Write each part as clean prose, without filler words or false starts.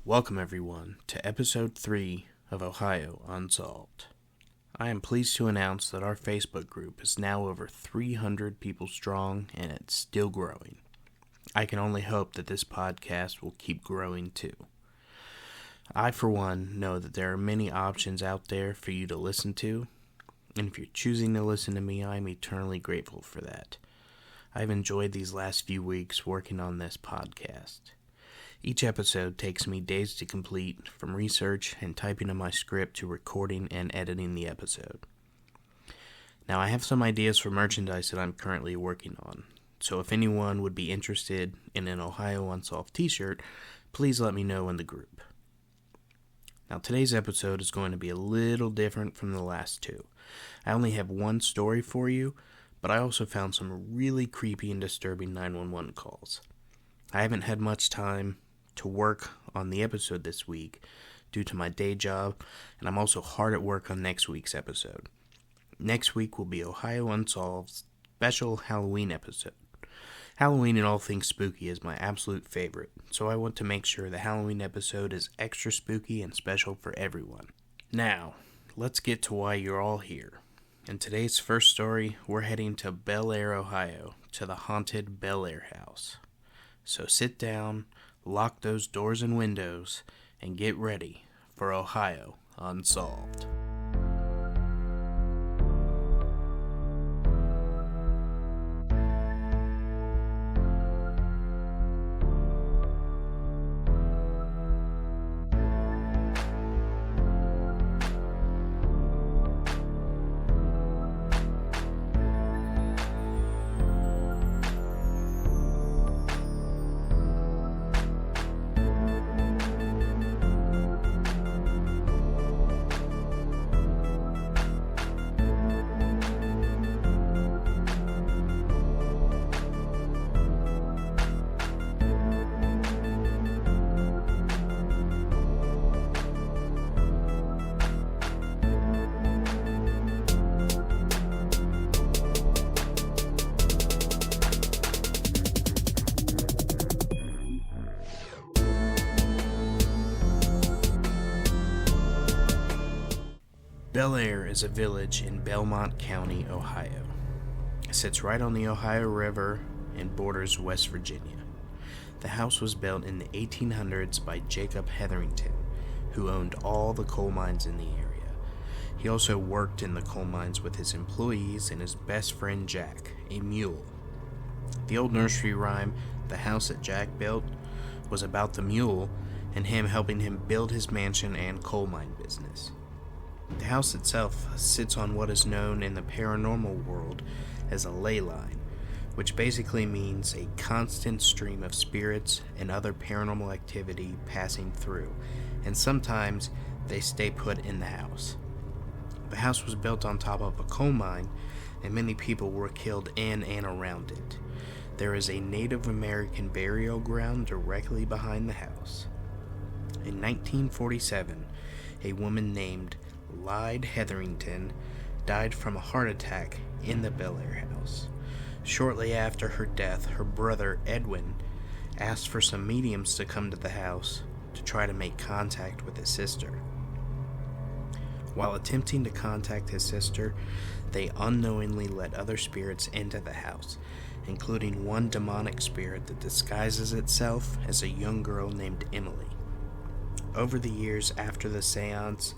Welcome everyone to episode 3 of Ohio Unsolved. I am pleased to announce that our Facebook group is now over 300 people strong and it's still growing. I can only hope that this podcast will keep growing too. I, for one, know that there are many options out there for you to listen to, and if you're choosing to listen to me, I'm eternally grateful for that. I've enjoyed these last few weeks working on this podcast. Each episode takes me days to complete, from research and typing of my script to recording and editing the episode. Now, I have some ideas for merchandise that I'm currently working on, so if anyone would be interested in an Ohio Unsolved t-shirt, please let me know in the group. Now, today's episode is going to be a little different from the last two. I only have one story for you, but I also found some really creepy and disturbing 911 calls. I haven't had much time to work on the episode this week due to my day job, and I'm also hard at work on next week's episode. Next week will be Ohio Unsolved's special Halloween episode. Halloween and all things spooky is my absolute favorite, so I want to make sure the Halloween episode is extra spooky and special for everyone. Now, let's get to why you're all here. In today's first story, we're heading to Bel Air, Ohio, to the haunted Bellaire House. So sit down, lock those doors and windows, and get ready for Ohio Unsolved. Bel Air is a village in Belmont County, Ohio. It sits right on the Ohio River and borders West Virginia. The house was built in the 1800s by Jacob Hetherington, who owned all the coal mines in the area. He also worked in the coal mines with his employees and his best friend Jack, a mule. The old nursery rhyme, "The house that Jack built," was about the mule and him helping him build his mansion and coal mine business. The house itself sits on what is known in the paranormal world as a ley line, which basically means a constant stream of spirits and other paranormal activity passing through, and sometimes they stay put in the house. The house was built on top of a coal mine, and many people were killed in and around it. There is a Native American burial ground directly behind the house. In 1947, a woman named Lyde Hetherington died from a heart attack in the Bellaire House. Shortly after her death, her brother Edwin asked for some mediums to come to the house to try to make contact with his sister. While attempting to contact his sister, they unknowingly let other spirits into the house, including one demonic spirit that disguises itself as a young girl named Emily. Over the years after the seance,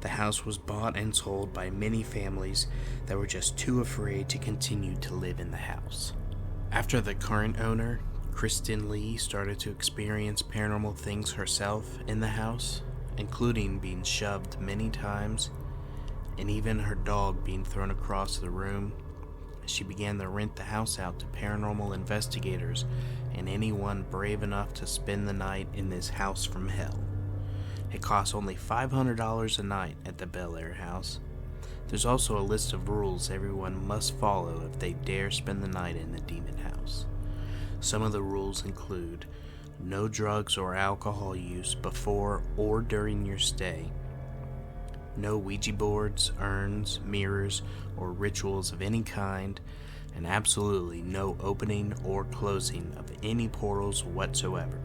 the house was bought and sold by many families that were just too afraid to continue to live in the house. After the current owner, Kristen Lee, started to experience paranormal things herself in the house, including being shoved many times, and even her dog being thrown across the room, she began to rent the house out to paranormal investigators and anyone brave enough to spend the night in this house from hell. It costs only $500 a night at the Bellaire House. There's also a list of rules everyone must follow if they dare spend the night in the demon house. Some of the rules include no drugs or alcohol use before or during your stay, no Ouija boards, urns, mirrors, or rituals of any kind, and absolutely no opening or closing of any portals whatsoever.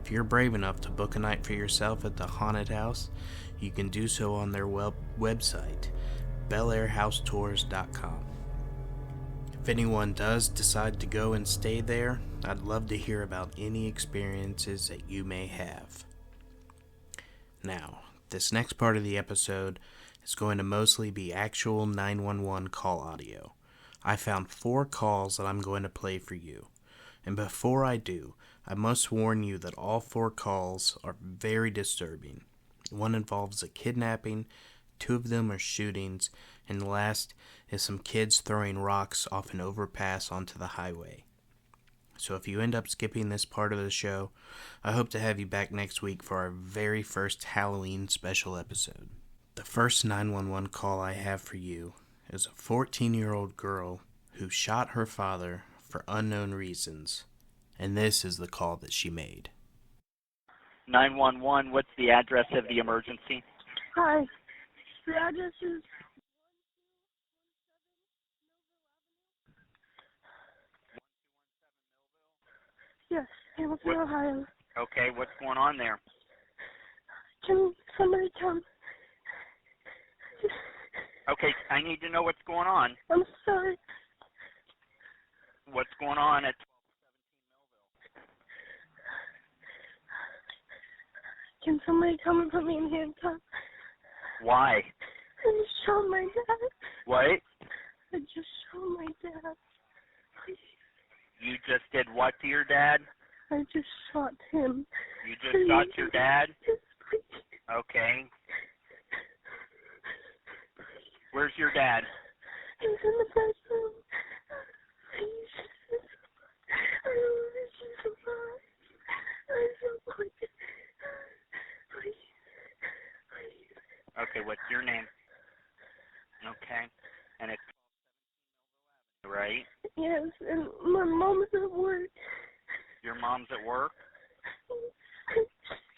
If you're brave enough to book a night for yourself at the haunted house, you can do so on their website, BelaireHouseTours.com. If anyone does decide to go and stay there, I'd love to hear about any experiences that you may have. Now, this next part of the episode is going to mostly be actual 911 call audio. I found 4 calls that I'm going to play for you. And before I do, I must warn you that all 4 calls are very disturbing. One involves a kidnapping, 2 of them are shootings, and the last is some kids throwing rocks off an overpass onto the highway. So if you end up skipping this part of the show, I hope to have you back next week for our very first Halloween special episode. The first 911 call I have for you is a 14-year-old girl who shot her father for unknown reasons, and this is the call that she made. 911, what's the address of the emergency? Hi. The address is 1217 Millville. Yes, Hamilton, Ohio. Okay, what's going on there? Can somebody come? Okay, I need to know what's going on. I'm sorry. What's going on at 1217 Millville? Can somebody come and put me in handcuffs? Why? I just shot my dad. What? I just shot my dad. Please. You just did what to your dad? I just shot him. You just shot your dad? Yes, please. Okay. Where's your dad? He's in the bedroom. Please. I don't want to survive. I don't want to. Please. Please. Okay, what's your name? Okay. And it's right? Yes, and my mom's at work. Your mom's at work?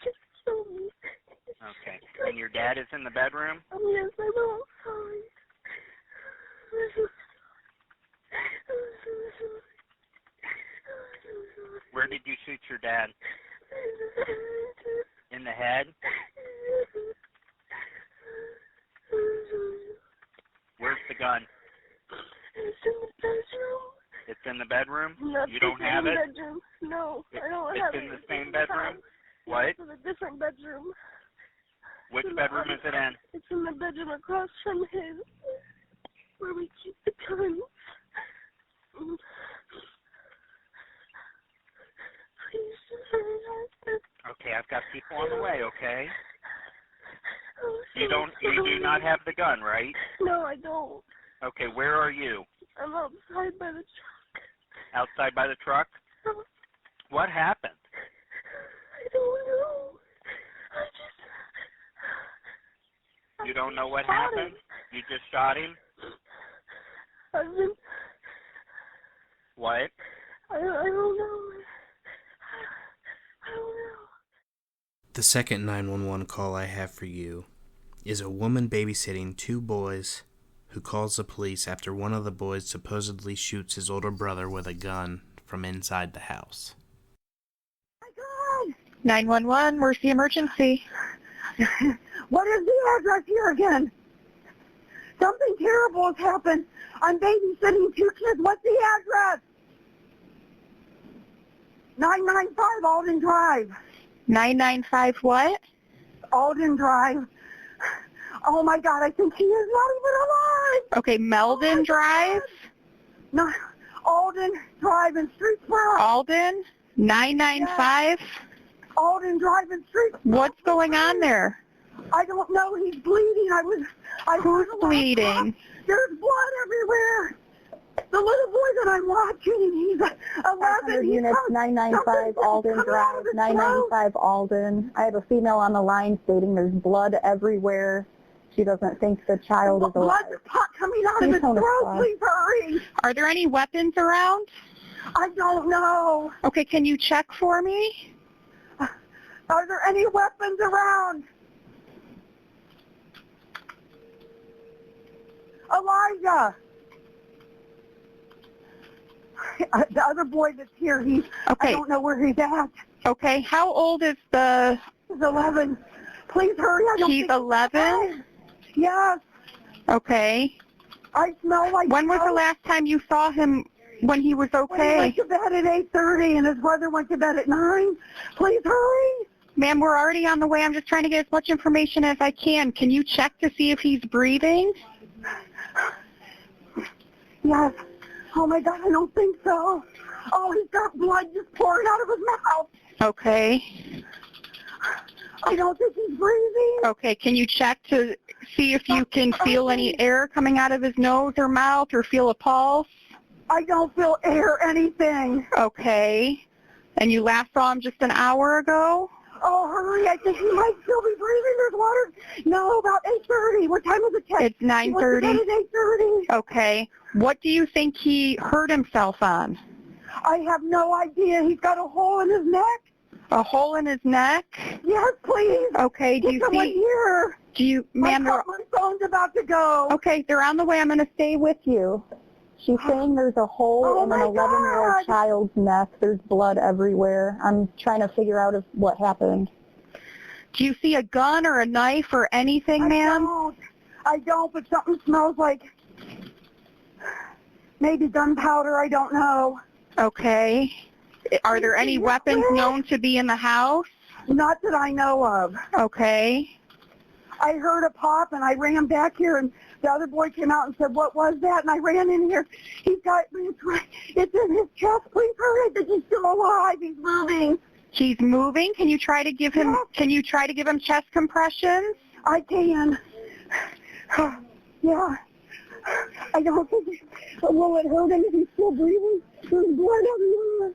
Just kill me. Okay. And your dad is in the bedroom? Yes, I will. Sorry. I'm so sorry. Where did you shoot your dad? In the head? Where's the gun? It's in the bedroom. It's in the bedroom? Not You don't the have same it? bedroom. No, I don't have it. It's in the same bedroom? What? It's in a different bedroom. Which bedroom is it in? It's in the bedroom across from his, where we keep the guns. Please hurry up. Okay, I've got people on the way, okay? I'm so You do not have the gun, right? No, I don't. Okay, where are you? I'm outside by the truck. Outside by the truck? What happened? I don't know. You don't know what happened? You just shot him? I've been... What? I don't know. I don't know. The second 911 call I have for you is a woman babysitting 2 boys who calls the police after one of the boys supposedly shoots his older brother with a gun from inside the house. My God! 911, where's the emergency? What is the address here again? Something terrible has happened. I'm babysitting 2 kids. What's the address? 995 Alden Drive. 995 what? Alden Drive. Oh my God, I think he is not even alive. Okay, Meldon Drive? No, Alden Drive in Streetsboro. Alden? 995? Alden Drive in Streetsboro. What's going on there? I don't know. He's bleeding. Who's bleeding? There's blood everywhere. The little boy that I'm watching, he's 11. Units 995 Alden Drive, 995 Alden. I have a female on the line stating there's blood everywhere. She doesn't think the child is alive. Blood coming out of his throat. Please hurry. Are there any weapons around? I don't know. Okay, can you check for me? Are there any weapons around? Elijah. The other boy that's here, I don't know where he's at. Okay, how old is the... He's 11. Please hurry. I don't He's think 11? Yes. Okay. I smell like When was the last time you saw him when he was When he okay? went to bed at 8:30 and his brother went to bed at 9. Please hurry. Ma'am, we're already on the way. I'm just trying to get as much information as I can. Can you check to see if he's breathing? Yes. Oh my God, I don't think so. Oh, he's got blood just pouring out of his mouth. Okay. I don't think he's breathing. Okay, can you check to see if you can feel any air coming out of his nose or mouth or feel a pulse? I don't feel air, anything. Okay. And you last saw him just an hour ago? Oh, hurry, I think he might still be breathing. There's water. No, about 8:30. What time is it? It's 9:30. He went to bed at 8:30. Okay. What do you think he hurt himself on? I have no idea. He's got a hole in his neck. A hole in his neck? Yes, please. Okay, do Get you someone see... here. Do you... Ma'am, My phone's about to go. okay, they're on the way. I'm going to stay with you. She's saying there's a hole in an 11-year-old child's neck. There's blood everywhere. I'm trying to figure out what happened. Do you see a gun or a knife or anything, ma'am? I don't, but something smells like maybe gunpowder. I don't know. Okay. Are there any weapons known to be in the house? Not that I know of. Okay. I heard a pop, and I ran back here, and the other boy came out and said, "What was that?" And I ran in here. He's got it's in his chest. Please hurry! I think he's still alive. He's moving. He's moving. Can you try to give him? Yes. Can you try to give him chest compressions? I can. Yeah. I don't think. Will it hurt him if he's still breathing? There's blood everywhere.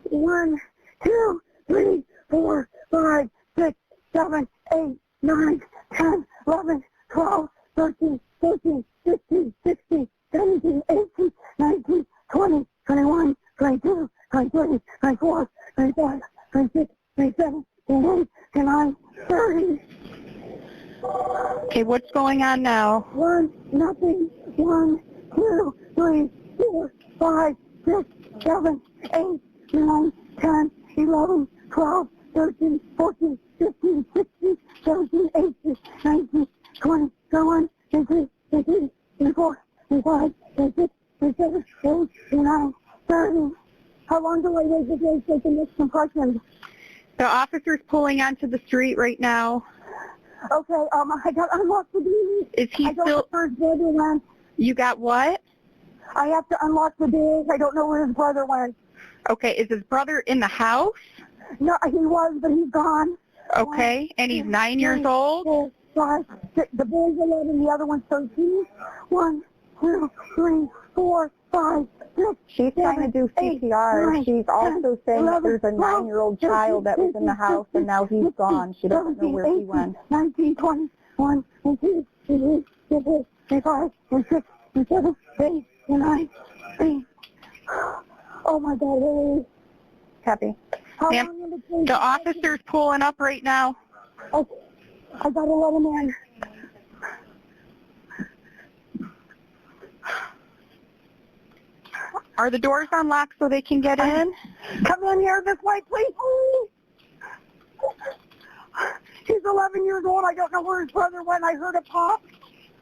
1, 2, 3, 4, 5, 6, 7, 8, 9, 10, 11, 12, 13, 14, 15, 16, 17, 18, 19, 20, 21, 22, 23, 24, 25, 26, 27, 28, 29, 30. Okay, what's going on now? 1, nothing. 1, 2, 3, 4, 5, 6, 7, 8, 9, 10, 11, 12, 13, 14, 15, 16, 17, 18, 19, 20, 21, 22, 23, 24, 25, 26, 27, 28, 29, 30. How long do I wait before I take this compression? The officer's pulling onto the street right now. Okay, I got unlocked the door. Is he I don't still? know where his brother went. You got what? I have to unlock the doors. I don't know where his brother went. Okay, is his brother in the house? No, he was, but he's gone. Okay, and he's 9 years old? 4, 5, 6. The boy's 11, the other one's 13. 1, 2, 3, 4, 5, 6. She's trying to do CPR. She's also saying that there's a 9-year-old child that was in the house and now he's gone. She doesn't know where he went. 19, 20, 1, 2, 3, 4, 5, 6, 7, 8, 9, 10. Oh my God, really? Happy. Ma'am, the officer's pulling up right now. Okay. I gotta let him in. Are the doors unlocked so they can get in? Come in here this way, please. He's 11 years old. I don't know where his brother went. I heard a pop,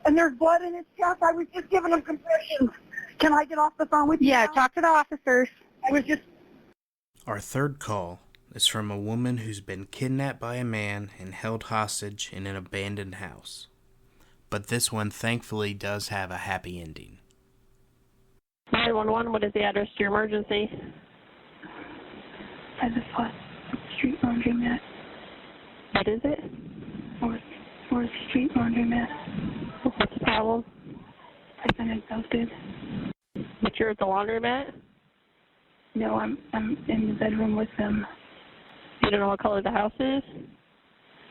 and there's blood in his chest. I was just giving him compressions. Can I get off the phone with you? Yeah, now? talk to the officers. I was just... Our third call is from a woman who's been kidnapped by a man and held hostage in an abandoned house. But this one thankfully does have a happy ending. 911, what is the address to your emergency? By the Fourth Street Laundromat. What is it? Fourth Street Laundromat. What's the problem? I've been abducted. But you're at the laundromat? No, I'm in the bedroom with them. You don't know what color the house is?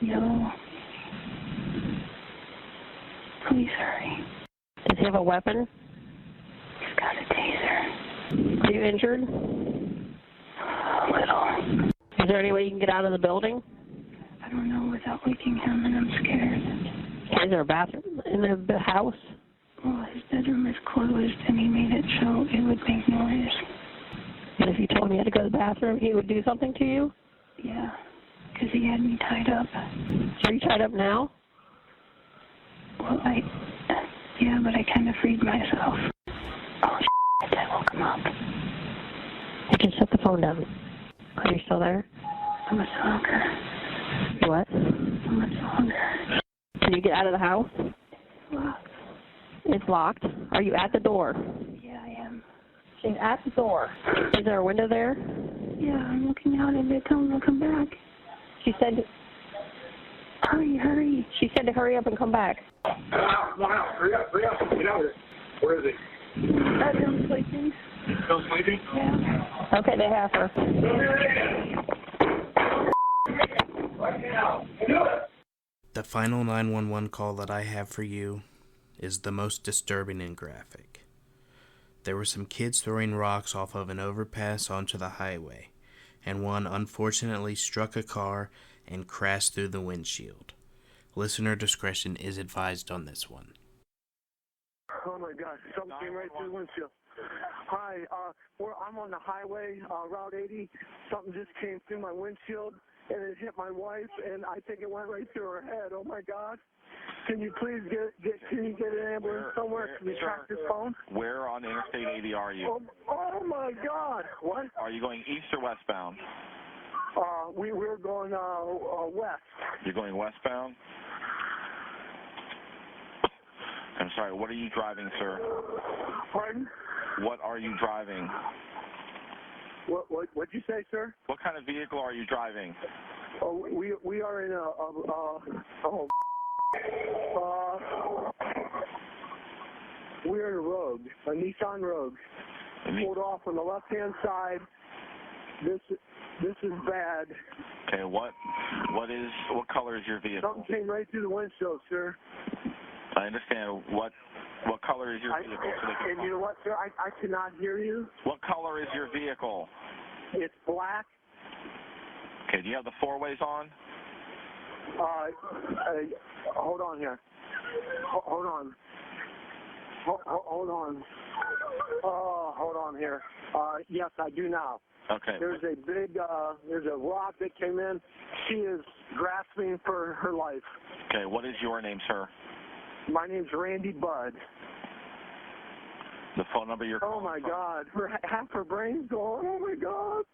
No. Please hurry. Does he have a weapon? He's got a taser. Are you injured? A little. Is there any way you can get out of the building? I don't know without waking him, and I'm scared. Is there a bathroom in the house? Well, his bedroom is closed, and he made it so it would make noise. And if you told him you had to go to the bathroom, he would do something to you? Yeah, because he had me tied up. So are you tied up now? Well, yeah, but I kind of freed myself. Oh, I woke him up. Hey, just set the phone down. Are you still there? How much longer? What? How much longer? Can you get out of the house? Locked. It's locked. Are you at the door? Yeah, I am. She's at the door. Is there a window there? Yeah, I'm looking out and they tell me to come back. She said, Hurry, hurry. she said to hurry up and come back. Come on out, hurry up, get out of here. Where is he? I'm sleeping. Still sleeping? Yeah. Okay, they have her. The final 911 call that I have for you is the most disturbing and graphic. There were some kids throwing rocks off of an overpass onto the highway, and one unfortunately struck a car and crashed through the windshield. Listener discretion is advised on this one. Oh my gosh, something came right through the windshield. Hi, I'm on the highway, Route 80. Something just came through my windshield and it hit my wife, and I think it went right through her head. Oh my God. Can you please can you get an ambulance somewhere? Can you track this phone? Where on Interstate 80 are you? Oh my God. What? Are you going east or westbound? We're going west. You're going westbound? I'm sorry, what are you driving, sir? Pardon? What are you driving? What'd you say, sir? What kind of vehicle are you driving? Oh, we are in we're in a Rogue, a Nissan Rogue. Pulled off on the left-hand side. This is bad. Okay, what color is your vehicle? Something came right through the windshield, sir. I understand. What color is your vehicle? And you know what, sir? I cannot hear you. What color is your vehicle? It's black. Okay, do you have the four-ways on? Hold on here. Hold on. Hold on. Hold on here. Yes, I do now. Okay. There's a rock that came in. She is grasping for her life. Okay, what is your name, sir? My name's Randy Budd. The phone number you're calling Oh my from? God. Half her brain's gone. Oh my God.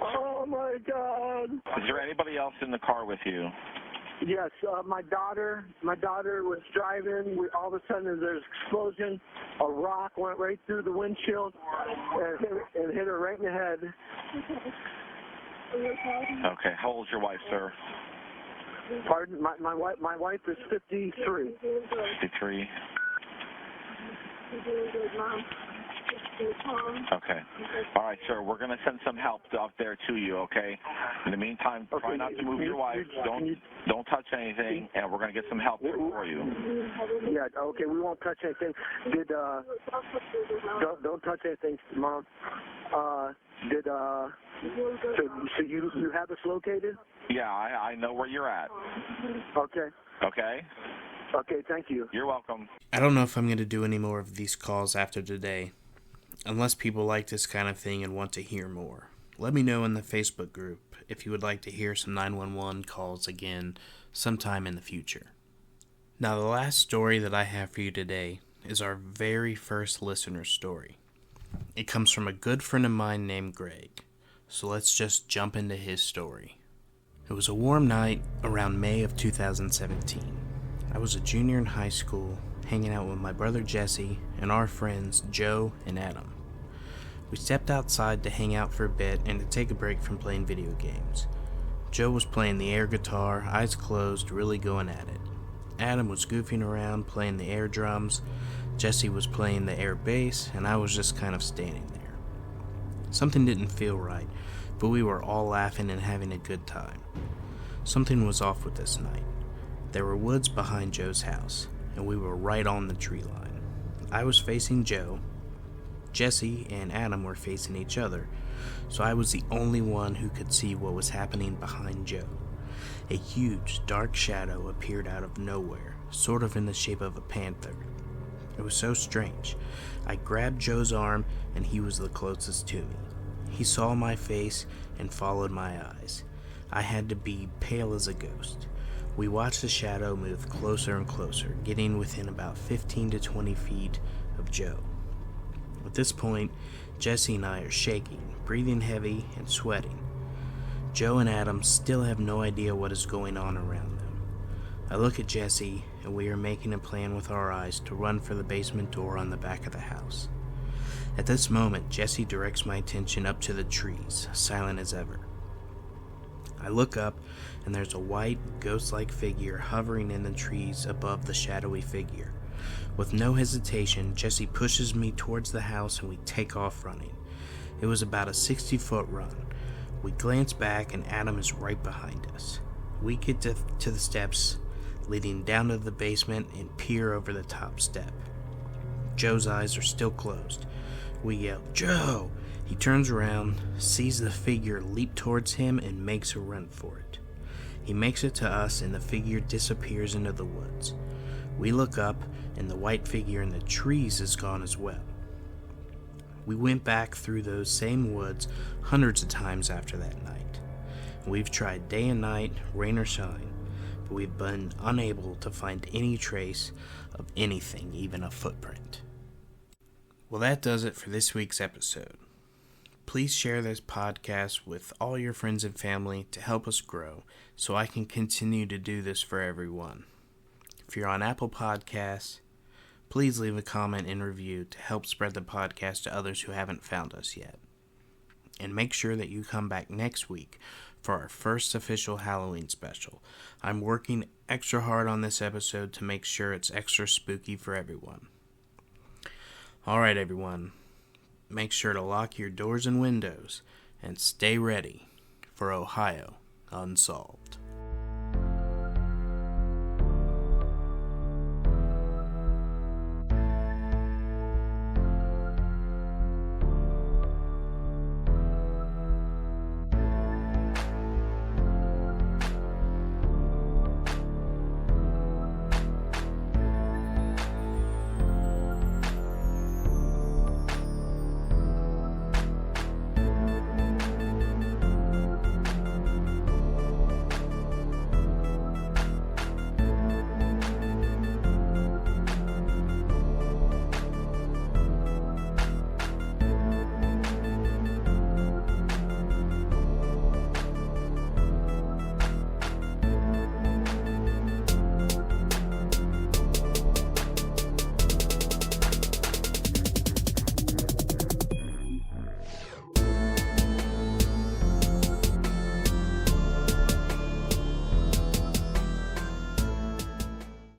Oh my God. Is there anybody else in the car with you? Yes, my daughter was driving. All of a sudden there's an explosion. A rock went right through the windshield and hit her right in the head. Okay, how old's your wife, sir? Pardon? My wife is 53. 53. Okay. All right, sir. We're going to send some help up there to you, okay? In the meantime, try not to move your wife. Don't touch anything, and we're going to get some help for you. Yeah, okay, we won't touch anything. Don't touch anything, Mom. So you have us located? Yeah, I know where you're at. Okay. Okay? Okay, thank you. You're welcome. I don't know if I'm going to do any more of these calls after today, unless people like this kind of thing and want to hear more. Let me know in the Facebook group if you would like to hear some 911 calls again sometime in the future. Now, the last story that I have for you today is our very first listener story. It comes from a good friend of mine named Greg, so let's just jump into his story. It was a warm night around May of 2017. I was a junior in high school, hanging out with my brother Jesse and our friends Joe and Adam. We stepped outside to hang out for a bit and to take a break from playing video games. Joe was playing the air guitar, eyes closed, really going at it. Adam was goofing around playing the air drums, Jesse was playing the air bass, and I was just kind of standing there. Something didn't feel right, but we were all laughing and having a good time. Something was off with this night. There were woods behind Joe's house, and we were right on the tree line. I was facing Joe. Jesse and Adam were facing each other, so I was the only one who could see what was happening behind Joe. A huge, dark shadow appeared out of nowhere, sort of in the shape of a panther. It was so strange. I grabbed Joe's arm, and he was the closest to me. He saw my face and followed my eyes. I had to be pale as a ghost. We watched the shadow move closer and closer, getting within about 15 to 20 feet of Joe. At this point, Jesse and I are shaking, breathing heavy, and sweating. Joe and Adam still have no idea what is going on around them. I look at Jesse, and we are making a plan with our eyes to run for the basement door on the back of the house. At this moment, Jesse directs my attention up to the trees, silent as ever. I look up, and there's a white, ghost-like figure hovering in the trees above the shadowy figure. With no hesitation, Jesse pushes me towards the house, and we take off running. It was about a 60-foot run. We glance back, and Adam is right behind us. We get to the steps leading down to the basement and peer over the top step. Joe's eyes are still closed. We yell, "Joe!" He turns around, sees the figure leap towards him, and makes a run for it. He makes it to us, and the figure disappears into the woods. We look up, and the white figure in the trees is gone as well. We went back through those same woods hundreds of times after that night. We've tried day and night, rain or shine, but we've been unable to find any trace of anything, even a footprint. Well, that does it for this week's episode. Please share this podcast with all your friends and family to help us grow so I can continue to do this for everyone. If you're on Apple Podcasts, please leave a comment and review to help spread the podcast to others who haven't found us yet. And make sure that you come back next week for our first official Halloween special. I'm working extra hard on this episode to make sure it's extra spooky for everyone. Alright everyone, make sure to lock your doors and windows and stay ready for Ohio Unsolved.